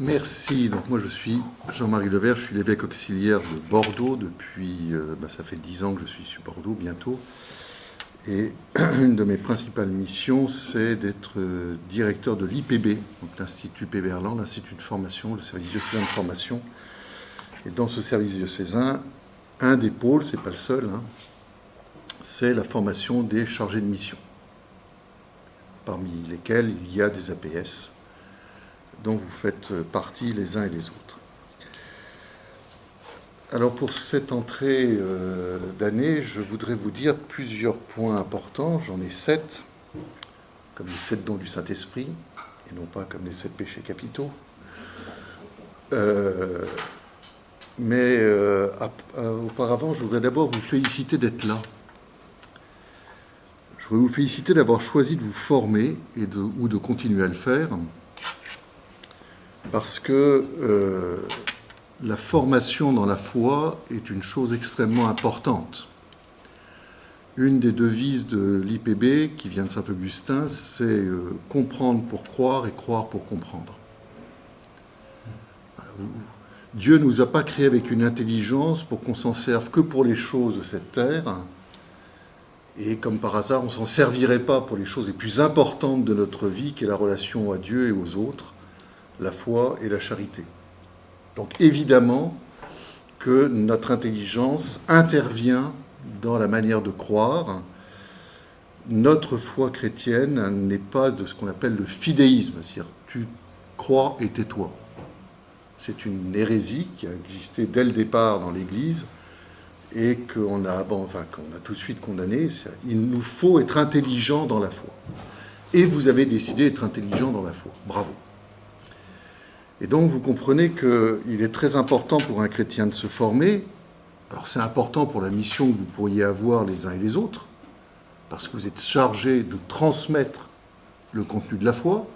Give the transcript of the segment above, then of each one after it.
Merci. Donc moi je suis Jean-Marie Levert, je suis l'évêque auxiliaire de Bordeaux depuis, ça fait 10 ans que je suis sur Bordeaux bientôt. Et une de mes principales missions, c'est d'être directeur de l'IPB, donc l'Institut Péberlan, l'Institut de formation, le service diocésain de formation. Et dans ce service diocésain, un des pôles, c'est pas le seul, c'est la formation des chargés de mission, parmi lesquels il y a des APS, dont vous faites partie les uns et les autres. Alors pour cette entrée d'année, je voudrais vous dire plusieurs points importants. J'en ai 7, comme les 7 dons du Saint-Esprit, et non pas comme les 7 péchés capitaux. Mais auparavant, je voudrais d'abord vous féliciter d'être là. Je voudrais vous féliciter d'avoir choisi de vous former ou de continuer à le faire, parce que la formation dans la foi est une chose extrêmement importante. Une des devises de l'IPB, qui vient de Saint-Augustin, c'est comprendre pour croire et croire pour comprendre. Dieu ne nous a pas créés avec une intelligence pour qu'on s'en serve que pour les choses de cette terre, et comme par hasard, on ne s'en servirait pas pour les choses les plus importantes de notre vie, qui est la relation à Dieu et aux autres, la foi et la charité. Donc évidemment que notre intelligence intervient dans la manière de croire. Notre foi chrétienne n'est pas de ce qu'on appelle le fidéisme, c'est-à-dire tu crois et tais-toi. C'est une hérésie qui a existé dès le départ dans l'Église et qu'on a tout de suite condamné. Il nous faut être intelligents dans la foi. Et vous avez décidé d'être intelligents dans la foi. Bravo. Et donc, vous comprenez qu'il est très important pour un chrétien de se former. Alors, c'est important pour la mission que vous pourriez avoir les uns et les autres, parce que vous êtes chargés de transmettre le contenu de la foi.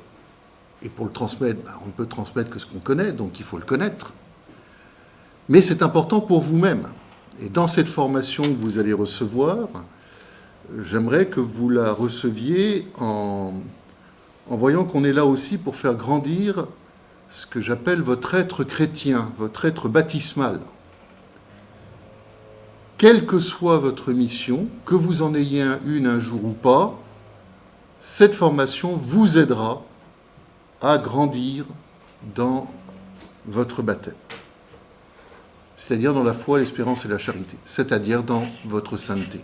Et pour le transmettre, on ne peut transmettre que ce qu'on connaît, donc il faut le connaître. Mais c'est important pour vous-même. Et dans cette formation que vous allez recevoir, j'aimerais que vous la receviez en voyant qu'on est là aussi pour faire grandir ce que j'appelle votre être chrétien, votre être baptismal. Quelle que soit votre mission, que vous en ayez une un jour ou pas, cette formation vous aidera à grandir dans votre baptême. C'est-à-dire dans la foi, l'espérance et la charité. C'est-à-dire dans votre sainteté.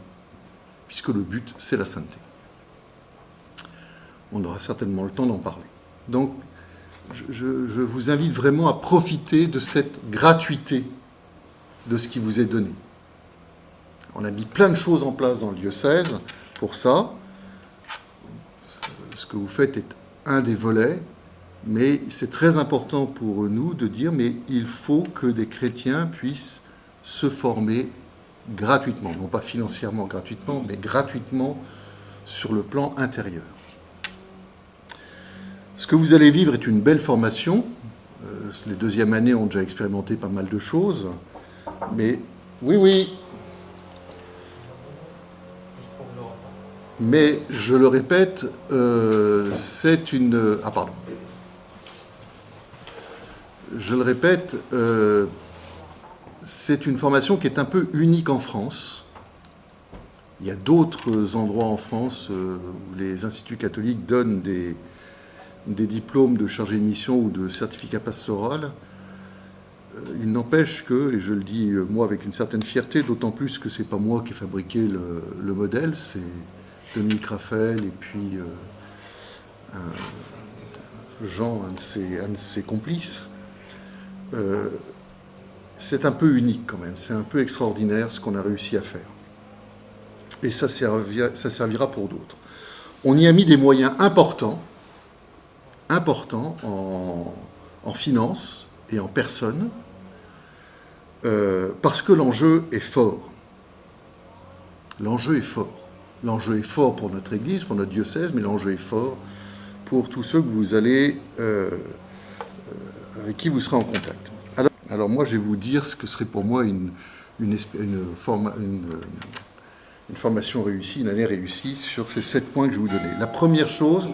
Puisque le but, c'est la sainteté. On aura certainement le temps d'en parler. Donc, je vous invite vraiment à profiter de cette gratuité de ce qui vous est donné. On a mis plein de choses en place dans le diocèse pour ça. Ce que vous faites est un des volets, mais c'est très important pour nous de dire mais il faut que des chrétiens puissent se former gratuitement, non pas financièrement gratuitement, mais gratuitement sur le plan intérieur. Ce que vous allez vivre est une belle formation. Les deuxièmes années ont déjà expérimenté pas mal de choses. Mais oui. Mais je le répète, c'est une... Ah pardon. Je le répète, c'est une formation qui est un peu unique en France. Il y a d'autres endroits en France où les instituts catholiques donnent des diplômes de chargé de mission ou de certificat pastoral. Il n'empêche que, et je le dis moi avec une certaine fierté, d'autant plus que c'est pas moi qui ai fabriqué le modèle, c'est Dominique Raphaël et puis Jean, un de ses complices. C'est un peu unique quand même, c'est un peu extraordinaire ce qu'on a réussi à faire. Et ça servira pour d'autres. On y a mis des moyens importants en finances et en personnes, parce que l'enjeu est fort. L'enjeu est fort. L'enjeu est fort pour notre Église, pour notre diocèse, mais l'enjeu est fort pour tous ceux que vous allez, avec qui vous serez en contact. Alors moi, je vais vous dire ce que serait pour moi une formation réussie, une année réussie, sur ces 7 points que je vais vous donner. La première chose,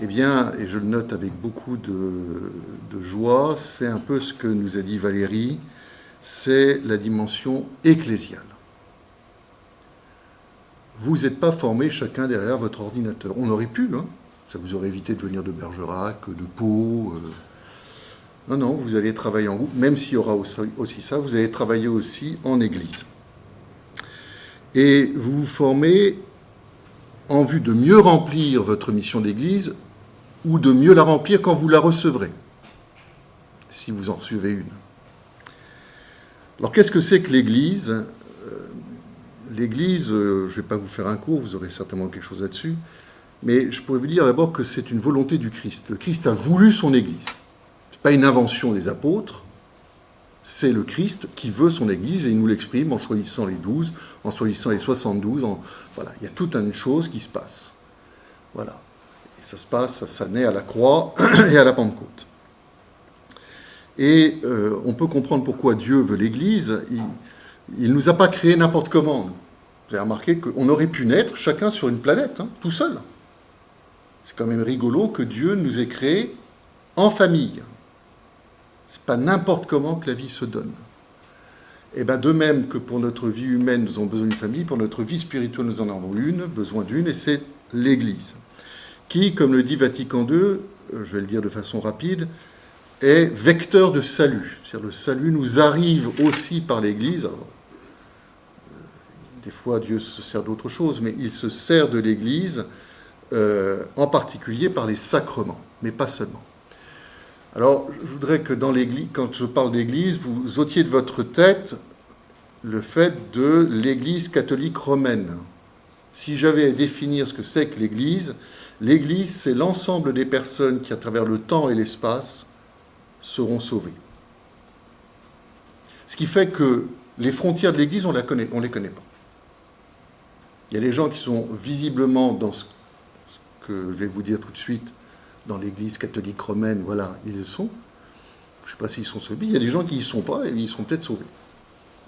Eh bien, et je le note avec beaucoup de joie, c'est un peu ce que nous a dit Valérie, c'est la dimension ecclésiale. Vous n'êtes pas formés chacun derrière votre ordinateur. On aurait pu, hein. Ça vous aurait évité de venir de Bergerac, de Pau. Non, non, vous allez travailler en groupe, même s'il y aura aussi ça, vous allez travailler aussi en Église. Et vous vous formez en vue de mieux remplir votre mission d'Église ou de mieux la remplir quand vous la recevrez, si vous en recevez une. Alors, qu'est-ce que c'est que l'Église ? L'Église, je ne vais pas vous faire un cours, vous aurez certainement quelque chose là-dessus, mais je pourrais vous dire d'abord que c'est une volonté du Christ. Le Christ a voulu son Église. Ce n'est pas une invention des apôtres, c'est le Christ qui veut son Église, et il nous l'exprime en choisissant les 12, en choisissant les 72. Voilà, il y a toute une chose qui se passe. Voilà. Et ça se passe, ça naît à la croix et à la Pentecôte. Et on peut comprendre pourquoi Dieu veut l'Église. Il ne nous a pas créés n'importe comment. Vous avez remarqué qu'on aurait pu naître chacun sur une planète, hein, tout seul. C'est quand même rigolo que Dieu nous ait créés en famille. Ce n'est pas n'importe comment que la vie se donne. Et bien de même que pour notre vie humaine, nous avons besoin d'une famille, pour notre vie spirituelle, nous en avons besoin d'une, et c'est l'Église. Qui, comme le dit Vatican II, je vais le dire de façon rapide, est vecteur de salut. C'est-à-dire le salut nous arrive aussi par l'Église. Alors, des fois, Dieu se sert d'autre chose, mais il se sert de l'Église, en particulier par les sacrements, mais pas seulement. Alors, je voudrais que dans l'Église, quand je parle d'Église, vous ôtiez de votre tête le fait de l'Église catholique romaine. Si j'avais à définir ce que c'est que l'Église, c'est l'ensemble des personnes qui, à travers le temps et l'espace, seront sauvées. Ce qui fait que les frontières de l'Église, on ne les connaît pas. Il y a des gens qui sont visiblement dans ce que je vais vous dire tout de suite, dans l'Église catholique romaine, voilà, ils le sont. Je ne sais pas s'ils sont sauvés. Il y a des gens qui n'y sont pas et ils sont peut-être sauvés.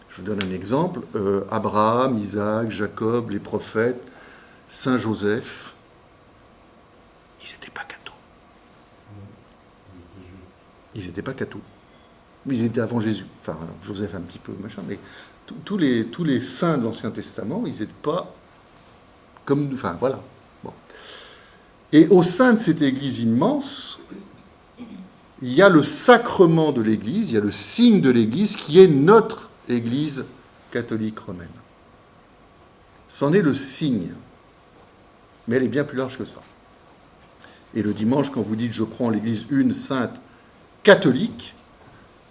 Je vous donne un exemple. Abraham, Isaac, Jacob, les prophètes, Saint Joseph, ils n'étaient pas cathos. Ils n'étaient pas cathos. Ils étaient avant Jésus. Enfin, Joseph un petit peu, machin, mais tous les saints de l'Ancien Testament, ils n'étaient pas comme... Enfin, voilà. Bon. Et au sein de cette Église immense, il y a le sacrement de l'Église, il y a le signe de l'Église qui est notre Église catholique romaine. C'en est le signe, mais elle est bien plus large que ça. Et le dimanche, quand vous dites « je crois en l'Église une, sainte, catholique »,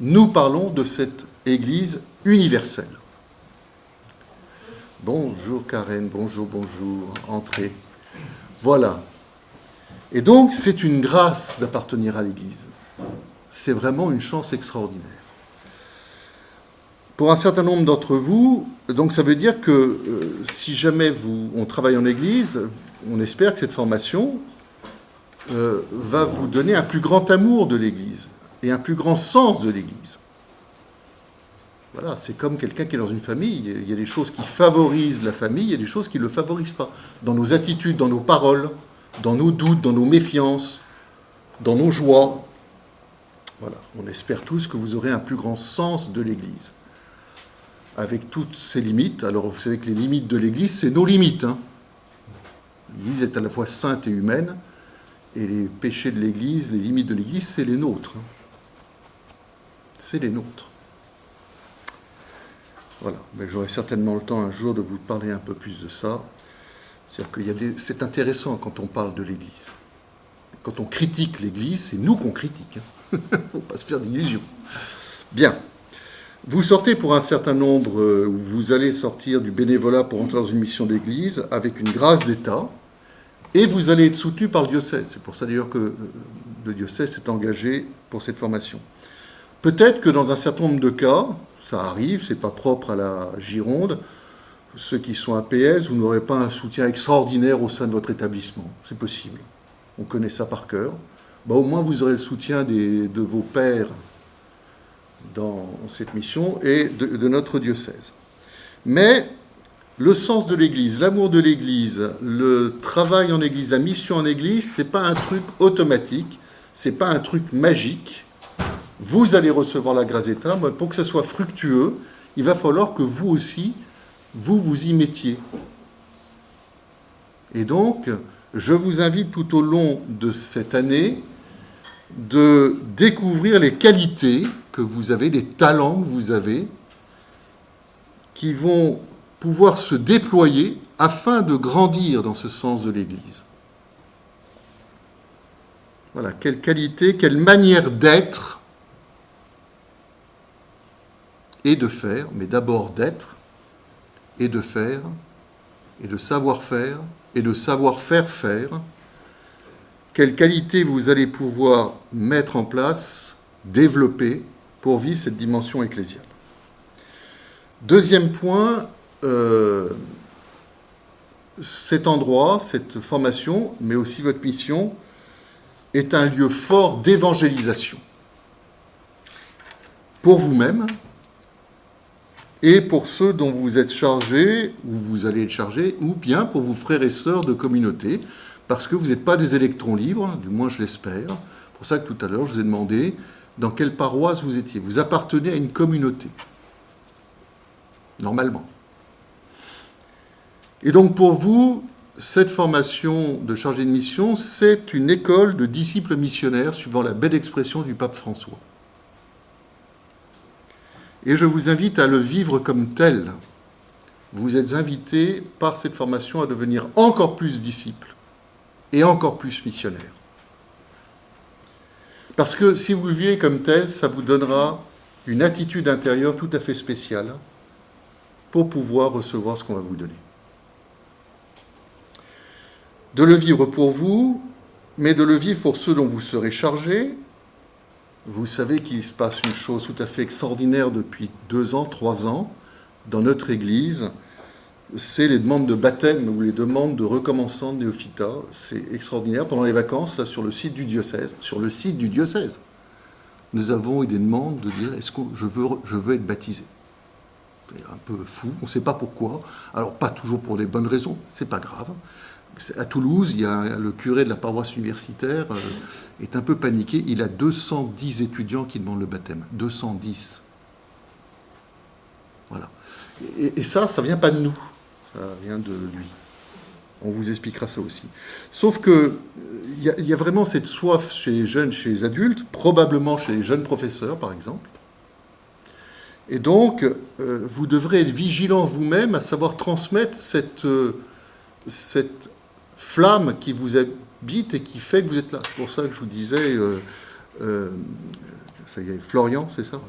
nous parlons de cette Église universelle. Bonjour Karen, bonjour, entrez. Voilà. Et donc, c'est une grâce d'appartenir à l'Église. C'est vraiment une chance extraordinaire. Pour un certain nombre d'entre vous, donc ça veut dire que si jamais on travaille en Église, on espère que cette formation va vous donner un plus grand amour de l'Église et un plus grand sens de l'Église. Voilà, c'est comme quelqu'un qui est dans une famille. Il y a des choses qui favorisent la famille, il y a des choses qui ne le favorisent pas. Dans nos attitudes, dans nos paroles, dans nos doutes, dans nos méfiances, dans nos joies. Voilà, on espère tous que vous aurez un plus grand sens de l'Église. Avec toutes ses limites. Alors, vous savez que les limites de l'Église, c'est nos limites. Hein. L'Église est à la fois sainte et humaine, et les péchés de l'Église, les limites de l'Église, c'est les nôtres. Hein. C'est les nôtres. Voilà, mais j'aurai certainement le temps un jour de vous parler un peu plus de ça. C'est-à-dire que c'est intéressant quand on parle de l'Église. Quand on critique l'Église, c'est nous qu'on critique. Il ne faut pas se faire d'illusions. Bien. Vous sortez pour un certain nombre, vous allez sortir du bénévolat pour entrer dans une mission d'Église avec une grâce d'État, et vous allez être soutenu par le diocèse. C'est pour ça d'ailleurs que le diocèse s'est engagé pour cette formation. Peut-être que dans un certain nombre de cas, ça arrive, c'est pas propre à la Gironde, ceux qui sont APS, vous n'aurez pas un soutien extraordinaire au sein de votre établissement. C'est possible. On connaît ça par cœur. Au moins, vous aurez le soutien de vos pairs dans cette mission et de notre diocèse. Mais Le sens de l'Église, l'amour de l'Église, le travail en Église, la mission en Église, c'est pas un truc automatique, c'est pas un truc magique. Vous allez recevoir la grâce d'État, mais pour que ça soit fructueux, il va falloir que vous aussi, vous y mettiez. Et donc, je vous invite tout au long de cette année de découvrir les qualités que vous avez, les talents que vous avez, qui vont pouvoir se déployer afin de grandir dans ce sens de l'Église. Voilà, quelle qualité, quelle manière d'être et de faire, mais d'abord d'être et de faire, et de savoir faire, et de savoir faire faire, quelle qualité vous allez pouvoir mettre en place, développer pour vivre cette dimension ecclésiale. Deuxième point, cet endroit, cette formation, mais aussi votre mission, est un lieu fort d'évangélisation. Pour vous-même et pour ceux dont vous êtes chargés, ou vous allez être chargés, ou bien pour vos frères et sœurs de communauté, parce que vous n'êtes pas des électrons libres, du moins je l'espère. C'est pour ça que tout à l'heure, je vous ai demandé dans quelle paroisse vous étiez. Vous appartenez à une communauté, normalement. Et donc pour vous, cette formation de chargé de mission, c'est une école de disciples missionnaires, suivant la belle expression du pape François. Et je vous invite à le vivre comme tel. Vous êtes invités par cette formation à devenir encore plus disciples et encore plus missionnaires. Parce que si vous le vivez comme tel, ça vous donnera une attitude intérieure tout à fait spéciale pour pouvoir recevoir ce qu'on va vous donner. De le vivre pour vous, mais de le vivre pour ceux dont vous serez chargés. Vous savez qu'il se passe une chose tout à fait extraordinaire depuis 2 ans, 3 ans, dans notre Église. C'est les demandes de baptême ou les demandes de recommencement de néophyta. C'est extraordinaire. Pendant les vacances, là, sur le site du diocèse, nous avons eu des demandes de dire « est-ce que je veux être baptisé ?» C'est un peu fou, on ne sait pas pourquoi. Alors, pas toujours pour des bonnes raisons, c'est pas grave. À Toulouse, il y a le curé de la paroisse universitaire est un peu paniqué. Il a 210 étudiants qui demandent le baptême. 210. Voilà. Et ça vient pas de nous. Ça vient de lui. On vous expliquera ça aussi. Sauf que il y a vraiment cette soif chez les jeunes, chez les adultes, probablement chez les jeunes professeurs, par exemple. Et donc, vous devrez être vigilant vous-même à savoir transmettre cette flamme qui vous habite et qui fait que vous êtes là. C'est pour ça que je vous disais, ça y est, Florian, c'est ça ?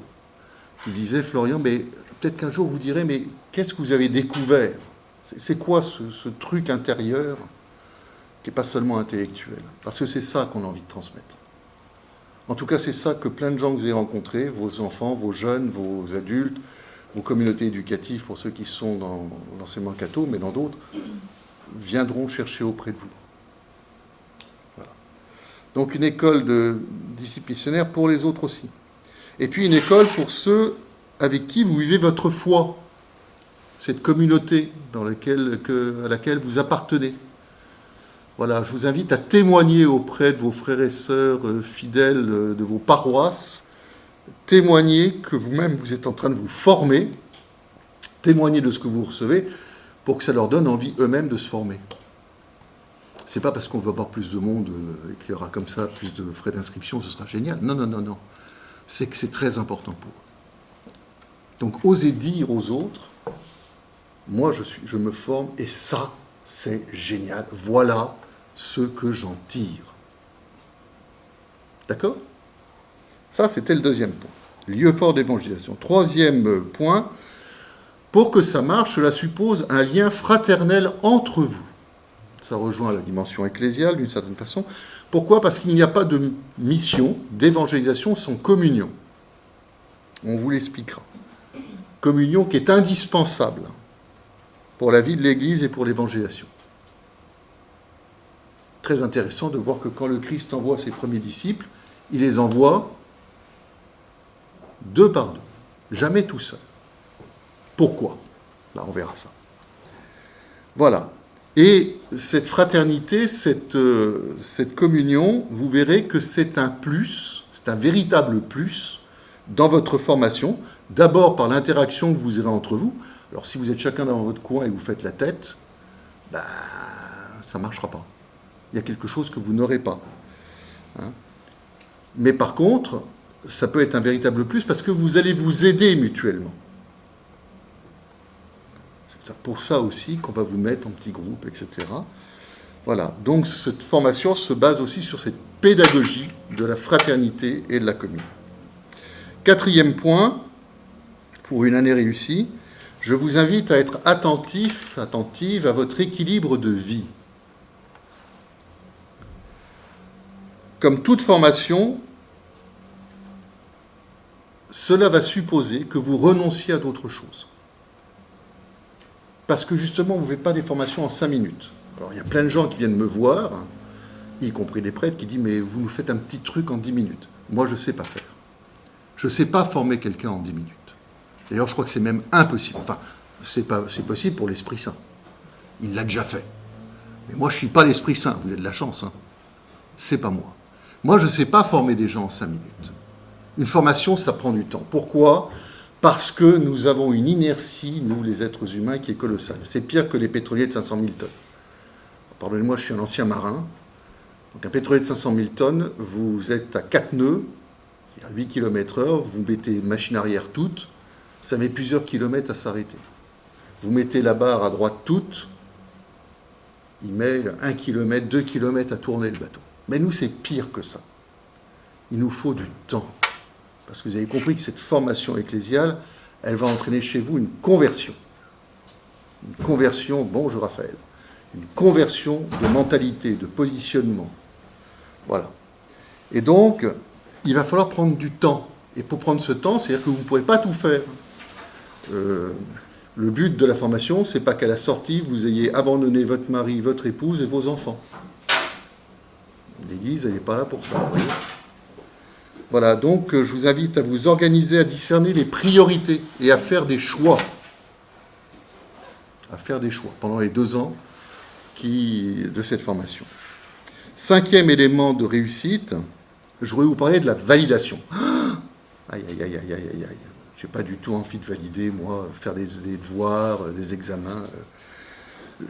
Je vous disais, Florian, mais peut-être qu'un jour vous direz, mais qu'est-ce que vous avez découvert ? C'est quoi ce truc intérieur qui n'est pas seulement intellectuel ? Parce que c'est ça qu'on a envie de transmettre. En tout cas, c'est ça que plein de gens que vous avez rencontrés, vos enfants, vos jeunes, vos adultes, vos communautés éducatives, pour ceux qui sont dans l'enseignement catho, mais dans d'autres, viendront chercher auprès de vous. Voilà. Donc une école de disciples missionnaires pour les autres aussi. Et puis une école pour ceux avec qui vous vivez votre foi, cette communauté à laquelle vous appartenez. Voilà, je vous invite à témoigner auprès de vos frères et sœurs fidèles de vos paroisses, témoigner que vous-même vous êtes en train de vous former, témoigner de ce que vous recevez, pour que ça leur donne envie eux-mêmes de se former. C'est pas parce qu'on va avoir plus de monde et qu'il y aura comme ça plus de frais d'inscription, ce sera génial. Non. C'est que c'est très important pour eux. Donc, osez dire aux autres, moi je me forme et ça, c'est génial. Voilà ce que j'en tire. D'accord ? Ça, c'était le deuxième point. Lieu fort d'évangélisation. Troisième point, pour que ça marche, cela suppose un lien fraternel entre vous. Ça rejoint la dimension ecclésiale d'une certaine façon. Pourquoi ? Parce qu'il n'y a pas de mission d'évangélisation sans communion. On vous l'expliquera. Communion qui est indispensable pour la vie de l'Église et pour l'évangélisation. Très intéressant de voir que quand le Christ envoie ses premiers disciples, il les envoie 2 par 2, jamais tout seul. Pourquoi ? Là, on verra ça. Voilà. Et cette fraternité, cette communion, vous verrez que c'est un plus, c'est un véritable plus dans votre formation. D'abord par l'interaction que vous aurez entre vous. Alors si vous êtes chacun dans votre coin et que vous faites la tête, bah, ça ne marchera pas. Il y a quelque chose que vous n'aurez pas. Hein. Mais par contre, ça peut être un véritable plus parce que vous allez vous aider mutuellement. C'est pour ça aussi qu'on va vous mettre en petits groupes, etc. Voilà. Donc cette formation se base aussi sur cette pédagogie de la fraternité et de la communion. Quatrième point, pour une année réussie, je vous invite à être attentif, attentive à votre équilibre de vie. Comme toute formation, cela va supposer que vous renonciez à d'autres choses. Parce que justement, vous ne faites pas des formations en 5 minutes. Alors, il y a plein de gens qui viennent me voir, y compris des prêtres, qui disent « Mais vous nous faites un petit truc en 10 minutes. » Moi, je ne sais pas faire. Je ne sais pas former quelqu'un en 10 minutes. D'ailleurs, je crois que c'est même impossible. Enfin, c'est possible pour l'Esprit Saint. Il l'a déjà fait. Mais moi, je ne suis pas l'Esprit Saint. Vous avez de la chance. C'est pas moi. Moi, je ne sais pas former des gens en 5 minutes. Une formation, ça prend du temps. Pourquoi ? Parce que nous avons une inertie, nous, les êtres humains, qui est colossale. C'est pire que les pétroliers de 500 000 tonnes. Pardonnez-moi, je suis un ancien marin. Donc un pétrolier de 500 000 tonnes, vous êtes à 4 nœuds, à 8 km/h, vous mettez machine arrière toute, ça met plusieurs kilomètres à s'arrêter. Vous mettez la barre à droite toute, il met 1 km, 2 km à tourner le bateau. Mais nous, c'est pire que ça. Il nous faut du temps. Parce que vous avez compris que cette formation ecclésiale, elle va entraîner chez vous une conversion. Une conversion, bonjour Raphaël, une conversion de mentalité, de positionnement. Voilà. Et donc, il va falloir prendre du temps. Et pour prendre ce temps, c'est-à-dire que vous ne pourrez pas tout faire. Le but de la formation, c'est pas qu'à la sortie, vous ayez abandonné votre mari, votre épouse et vos enfants. L'Église, elle n'est pas là pour ça, vous voyez. Voilà, donc je vous invite à vous organiser, à discerner les priorités et à faire des choix. À faire des choix pendant les 2 ans de cette formation. 5e élément de réussite, je voudrais vous parler de la validation. Aïe, aïe, aïe, aïe, aïe, aïe, aïe. Je n'ai pas du tout envie de valider, moi, faire des devoirs, des examens.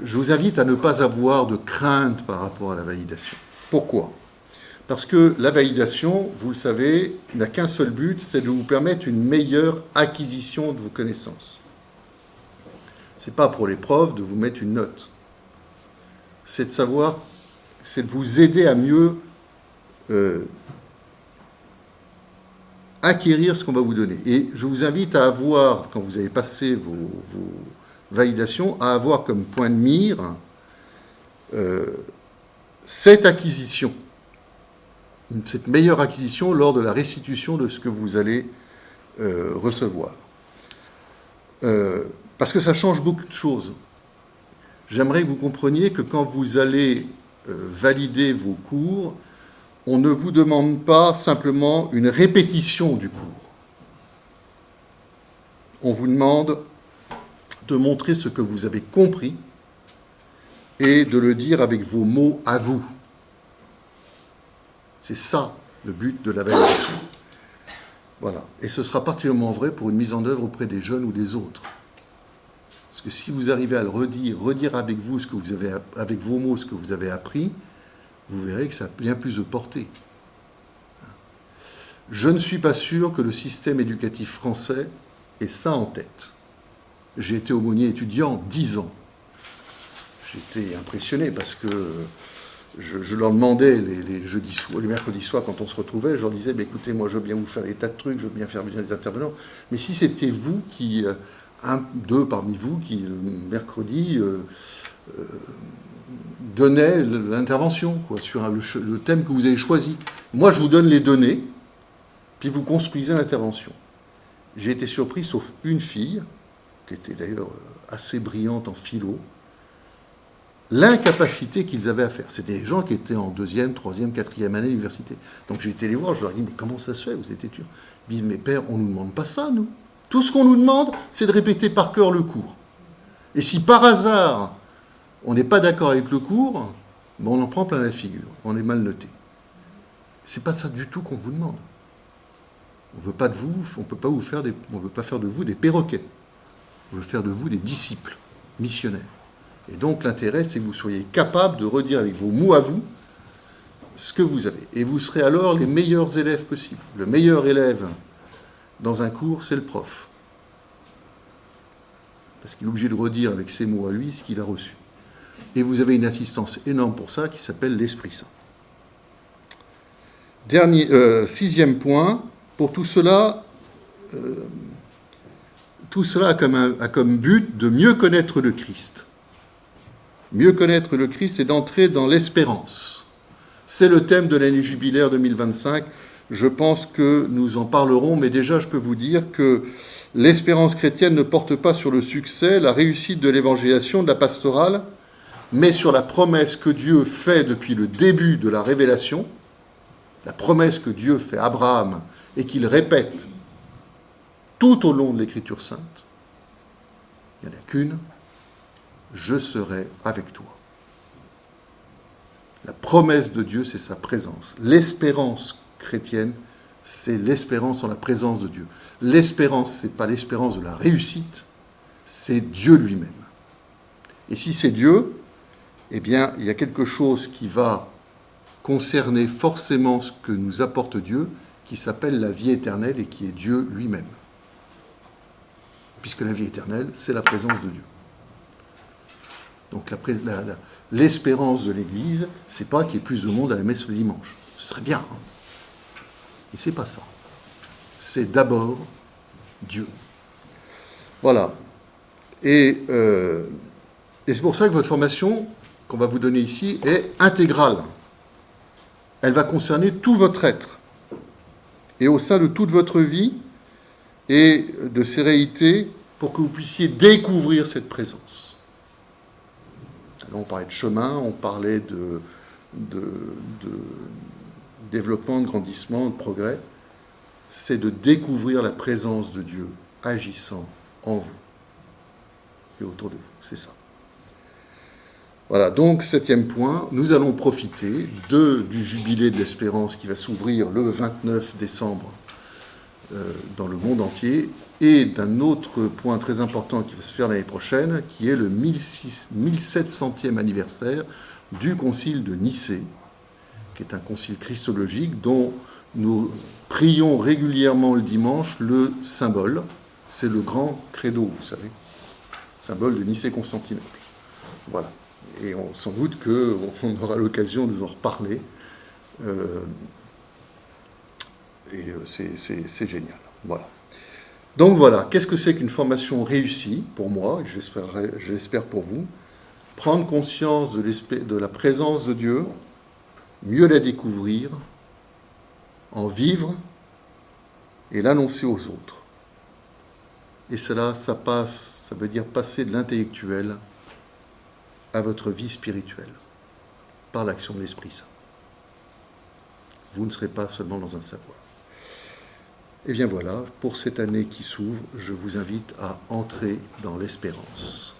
Je vous invite à ne pas avoir de crainte par rapport à la validation. Pourquoi ? Parce que la validation, vous le savez, n'a qu'un seul but, c'est de vous permettre une meilleure acquisition de vos connaissances. Ce n'est pas pour l'épreuve de vous mettre une note. C'est de savoir, c'est de vous aider à mieux acquérir ce qu'on va vous donner. Et je vous invite à avoir, quand vous avez passé vos validations, à avoir comme point de mire cette acquisition. Cette meilleure acquisition lors de la restitution de ce que vous allez recevoir. Parce que ça change beaucoup de choses. J'aimerais que vous compreniez que quand vous allez valider vos cours, on ne vous demande pas simplement une répétition du cours. On vous demande de montrer ce que vous avez compris et de le dire avec vos mots à vous. C'est ça, le but de la validation. Voilà. Et ce sera particulièrement vrai pour une mise en œuvre auprès des jeunes ou des autres. Parce que si vous arrivez à le redire avec vous, avec vos mots ce que vous avez appris, vous verrez que ça a bien plus de portée. Je ne suis pas sûr que le système éducatif français ait ça en tête. J'ai été aumônier étudiant 10 ans. J'étais impressionné parce que je leur demandais les mercredis soirs quand on se retrouvait, je leur disais, écoutez, moi je veux bien vous faire des tas de trucs, je veux bien faire venir des intervenants, mais si c'était vous qui, deux parmi vous, qui le mercredi donnait l'intervention sur le thème que vous avez choisi. Moi je vous donne les données, puis vous construisez l'intervention. J'ai été surpris, sauf une fille, qui était d'ailleurs assez brillante en philo, l'incapacité qu'ils avaient à faire. C'était des gens qui étaient en 2e, 3e, 4e année d'université. Donc j'ai été les voir, je leur ai dit, mais comment ça se fait, vous êtes étudiants ? Ils disent, mais père, on ne nous demande pas ça, nous. Tout ce qu'on nous demande, c'est de répéter par cœur le cours. Et si par hasard, On n'est pas d'accord avec le cours, ben on en prend plein la figure, on est mal noté. C'est pas ça du tout qu'on vous demande. On veut pas de vous, on peut pas vous faire on veut pas faire de vous des perroquets. On veut faire de vous des disciples, missionnaires. Et donc l'intérêt, c'est que vous soyez capable de redire avec vos mots à vous ce que vous avez. Et vous serez alors les meilleurs élèves possibles. Le meilleur élève dans un cours, c'est le prof. Parce qu'il est obligé de redire avec ses mots à lui ce qu'il a reçu. Et vous avez une assistance énorme pour ça qui s'appelle l'Esprit Saint. Sixième point, pour tout cela a comme but de mieux connaître le Christ. Mieux connaître le Christ, c'est d'entrer dans l'espérance. C'est le thème de l'année jubilaire 2025. Je pense que nous en parlerons, mais déjà je peux vous dire que l'espérance chrétienne ne porte pas sur le succès, la réussite de l'évangélisation, de la pastorale, mais sur la promesse que Dieu fait depuis le début de la révélation, la promesse que Dieu fait à Abraham et qu'il répète tout au long de l'Écriture sainte. Il n'y en a qu'une. Je serai avec toi. La promesse de Dieu, c'est sa présence. L'espérance chrétienne, c'est l'espérance en la présence de Dieu. L'espérance, ce n'est pas l'espérance de la réussite, c'est Dieu lui-même. Et si c'est Dieu, eh bien, il y a quelque chose qui va concerner forcément ce que nous apporte Dieu, qui s'appelle la vie éternelle et qui est Dieu lui-même. Puisque la vie éternelle, c'est la présence de Dieu. Donc l'espérance de l'Église, c'est pas qu'il y ait plus de monde à la messe le dimanche. Ce serait bien. Hein, mais c'est pas ça. C'est d'abord Dieu. Voilà. Et c'est pour ça que votre formation, qu'on va vous donner ici, est intégrale. Elle va concerner tout votre être. Et au sein de toute votre vie et de ses réalités, pour que vous puissiez découvrir cette présence. Alors on parlait de chemin, on parlait de développement, de grandissement, de progrès. C'est de découvrir la présence de Dieu agissant en vous et autour de vous. C'est ça. Voilà, donc, 7e point, nous allons profiter du jubilé de l'espérance qui va s'ouvrir le 29 décembre dans le monde entier, et d'un autre point très important qui va se faire l'année prochaine, qui est le 1700e anniversaire du concile de Nicée, qui est un concile christologique dont nous prions régulièrement le dimanche le symbole. C'est le grand credo, vous savez, symbole de Nicée-Constantinople. Voilà. Et sans doute qu'on aura l'occasion de nous en reparler. C'est génial. Voilà. Donc voilà, qu'est-ce que c'est qu'une formation réussie pour moi, et j'espère pour vous? Prendre conscience de la présence de Dieu, mieux la découvrir, en vivre et l'annoncer aux autres. Et cela, ça veut dire passer de l'intellectuel à votre vie spirituelle, par l'action de l'Esprit Saint. Vous ne serez pas seulement dans un savoir. Et bien voilà, pour cette année qui s'ouvre, je vous invite à entrer dans l'espérance.